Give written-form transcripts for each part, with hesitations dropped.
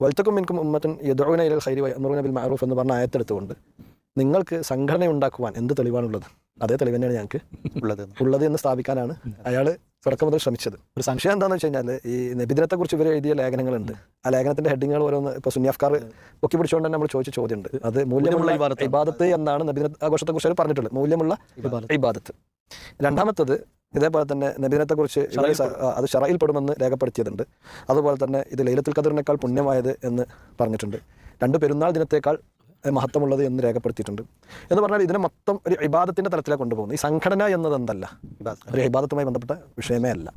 വൽതക്കും മിൻകും ഉമ്മത്തുൻ യദ്ഊന ഇലൽ ഖൈരി വയഅ്മുറൂന ബിൽ മഅറൂഫ് എന്ന് പറഞ്ഞ ആയത്തെടുത്തുകൊണ്ട് നിങ്ങൾക്ക് സംഘടന ഉണ്ടാക്കുവാൻ എന്ത് തെളിവാണുള്ളത്? അതേ തെളിവ് തന്നെയാണ് ഞങ്ങൾക്ക് ഉള്ളത് എന്ന് സ്ഥാപിക്കാനാണ് അയാൾ തുടക്കം മുതൽ ശ്രമിച്ചത്. ഒരു സംശയം എന്താണെന്ന് വെച്ച് കഴിഞ്ഞാൽ ഈ നബിദിനത്തെക്കുറിച്ച് ഇവർ എഴുതിയ ലേഖനങ്ങളുണ്ട്. ആ ലേഖനത്തിന്റെ ഹെഡിങ്ങുകൾ ഓരോന്ന് ഇപ്പോൾ സുന്യാഫ്കാർ പൊക്കി പിടിച്ചുകൊണ്ട് തന്നെ നമ്മൾ ചോദിച്ച ചോദ്യമുണ്ട്. അത് മൂല്യമുള്ള ഇബാദത്ത് എന്നാണ് നബിദിന ആഘോഷത്തെക്കുറിച്ച് പറഞ്ഞിട്ടുള്ളത്, മൂല്യമുള്ള ഇബാദത്ത്. രണ്ടാമത്തത് ഇതേപോലെ തന്നെ നബിദിനത്തെക്കുറിച്ച് അത് ശറയിൽ പെടുമെന്ന് രേഖപ്പെടുത്തിയതുണ്ട്. അതുപോലെ തന്നെ ഇത് ലൈലത്തുൽ ഖദറിനേക്കാൾ പുണ്യമായത് എന്ന് പറഞ്ഞിട്ടുണ്ട്. 2 പെരുന്നാൾ ദിനത്തേക്കാൾ മഹത്വമുള്ളത് എന്ന് രേഖപ്പെടുത്തിയിട്ടുണ്ട്. എന്ന് പറഞ്ഞാൽ ഇതിനെ മൊത്തം ഒരു ഇബാദത്തിൻ്റെ തലത്തിലേക്ക് കൊണ്ടുപോകുന്നു. ഈ സംഘടന എന്നത് എന്തല്ല, ഒരു ഇബാദത്തുമായി ബന്ധപ്പെട്ട വിഷയമേ അല്ല.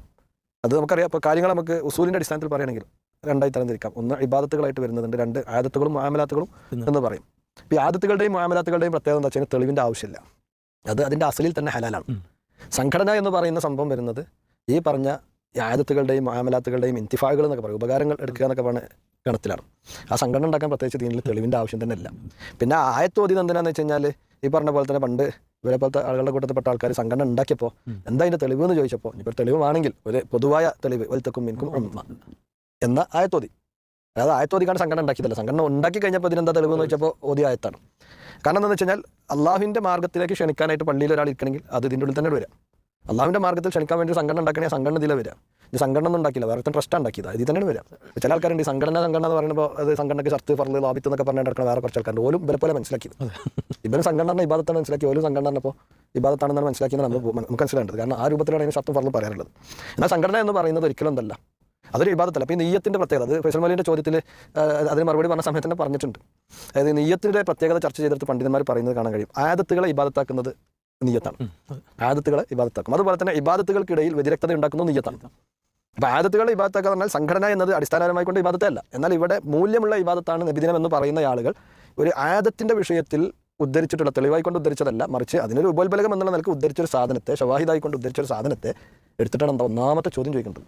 അത് നമുക്കറിയാം. ഇപ്പോൾ കാര്യങ്ങൾ നമുക്ക് ഉസൂലിൻ്റെ അടിസ്ഥാനത്തിൽ പറയുകയാണെങ്കിൽ 2 തരംതിരിക്കാം. ഒന്ന് ഇബാദത്തുകളായിട്ട് വരുന്നതുണ്ട്, 2 ആദത്തുകളും മുആമലാത്തുകളും എന്ന് പറയും. ഇപ്പോൾ ഈ ആദത്തുകളുടെയും മുആമലാത്തുകളുടെയും പ്രത്യേകത എന്താ വെച്ചാൽ തെളിവിൻ്റെ ആവശ്യമില്ല. അത് അതിൻ്റെ അസലിൽ തന്നെ ഹലാലാണ്. സംഘടന എന്ന് പറയുന്ന സംഭവം വരുന്നത് ഈ പറഞ്ഞ ആദത്തുകളുടെയും മുആമലാത്തുകളുടെയും ഇന്തിഫാകൾ എന്നൊക്കെ പറയും, ഉപകാരങ്ങൾ എടുക്കുക എന്നൊക്കെ പറഞ്ഞ ഗണത്തിലാണ്. ആ സംഘടന ഉണ്ടാക്കാൻ പ്രത്യേകിച്ച് ദീനിൽ തെളിവിൻ്റെ ആവശ്യം തന്നെ ഇല്ല. പിന്നെ ആയത്തോതി എന്തിനാന്ന് വെച്ച് കഴിഞ്ഞാൽ ഈ പറഞ്ഞ പോലെ തന്നെ പണ്ട് ഇവരെ പോലത്തെ ആളുകളുടെ കൂട്ടത്തിൽപ്പെട്ട ആൾക്കാർ സംഘടന ഉണ്ടാക്കിയപ്പോൾ എന്താ അതിൻ്റെ തെളിവ് എന്ന് ചോദിച്ചപ്പോൾ ഇപ്പോൾ തെളിവാണെങ്കിൽ ഒരു പൊതുവായ തെളിവ് വൽതക്കും മിൻകും ഉമ്മ എന്ന ആയത്തോതി. അതായത് ആയത്തോതിക്കാണ് സംഘടന ഉണ്ടാക്കിയതല്ല. സംഘടന ഉണ്ടാക്കി കഴിഞ്ഞപ്പോൾ ഇതിനെന്താ തെളിവ് എന്ന് വെച്ചപ്പോൾ ഓതി ആയത്താണ്. കാരണം എന്താണെന്ന് വെച്ച് കഴിഞ്ഞാൽ അള്ളാഹുവിൻ്റെ മാർഗ്ഗത്തിലേക്ക് ക്ഷണിക്കാനായിട്ട് പള്ളിയിൽ ഒരാൾ ഇരിക്കണമെങ്കിൽ അത് ഇതിൻ്റെ ഉള്ളിൽ തന്നെ വരാം. അള്ളാഹുവിൻ്റെ മാർഗ്ഗത്തിൽ ക്ഷണിക്കാൻ വേണ്ടി സംഘടന ഉണ്ടാക്കണമെങ്കിൽ സംഘടന ഇതിലെ വരാം. ഇത് സംഘടന ഒന്നും ഉണ്ടാക്കില്ല, വേറെ ട്രസ്റ്റ് ഉണ്ടാക്കിയത് ഇതിൽ തന്നെയാണ് വരാം. ചില ആൾക്കാരുണ്ട് സംഘടന എന്ന് പറയുമ്പോൾ അത് സംഘടനയ്ക്ക് ഷർത്ത് ഫർള് ലാബിത്ത് എന്നൊക്കെ പറഞ്ഞാൽ നടക്കുന്ന വേറെ കുറച്ച് ആൾക്കാരുണ്ട്. ഓലും ഇവരെ പോലെ മനസ്സിലാക്കിയത്. ഇവരും സംഘടന ഇബാദത്താണ് മനസ്സിലാക്കി, ഓലും സംഘടന ഇപ്പോൾ ഇബാദത്താണെന്നാണ് മനസ്സിലാക്കിയത് നമുക്ക് മനസ്സിലാക്കേണ്ടത്. കാരണം ആ രൂപത്തിലാണ് അതിന് ഷർത്തും ഫർളും പറയാറുള്ളത്. എന്നാൽ സംഘടന എന്ന് പറയുന്നത് ഒരിക്കലും എന്തല്ല, അതൊരു ഇബാദത്തല്ല. അപ്പോൾ ഈ നെയ്യത്തിൻ്റെ പ്രത്യേകത അത് ഫൈസൽ മൗലവിൻ്റെ ചോദ്യത്തിൽ അതിന് മറുപടി പറഞ്ഞ സമയത്ത് തന്നെ പറഞ്ഞിട്ടുണ്ട്. അതായത് നെയ്യത്തിൻ്റെ പ്രത്യേകത ചർച്ച ചെയ്തെടുത്ത് പണ്ഡിതന്മാർ പറയുന്നത് കാണാൻ കഴിയും. ആയത്തുകളെ ഇബാദത്താക്കുന്നത് നിയ്യത്താണ്. ആയത്തുകളെ ഇബാദത്താക്കും. അതുപോലെ തന്നെ ഇബാദത്തുകൾക്കിടയിൽ വ്യതിരക്തത ഉണ്ടാക്കുന്നത് നിയ്യത്താണ്. അപ്പോൾ ആയത്തുകളെ ഇബാദത്താക്കുക പറഞ്ഞാൽ സംഘടന എന്നത് അടിസ്ഥാനപരമായി കൊണ്ട് ഇബാദത്തല്ല. എന്നാൽ ഇവിടെ മൂല്യമുള്ള ഇബാദത്താണ് നബിദിനം എന്ന് പറയുന്ന ആളുകൾ ഒരു ആയത്തിൻ്റെ വിഷയത്തിൽ ഉദ്ധരിച്ചിട്ടുള്ള തെളിവായിക്കൊണ്ട് ഉദ്ധരിച്ചതല്ല, മറിച്ച് അതിനൊരു ഉപോത്ബലകം എന്നുള്ള നിലക്ക് ഉദ്ധരിച്ചൊരു സാധനത്തെ, ഷവാഹിദായിക്കൊണ്ട് ഉദ്ധരിച്ചൊരു സാധനത്തെ എടുത്തിട്ടാണ് എന്താ ഒന്നാമത്തെ ചോദ്യം ചോദിക്കേണ്ടത്.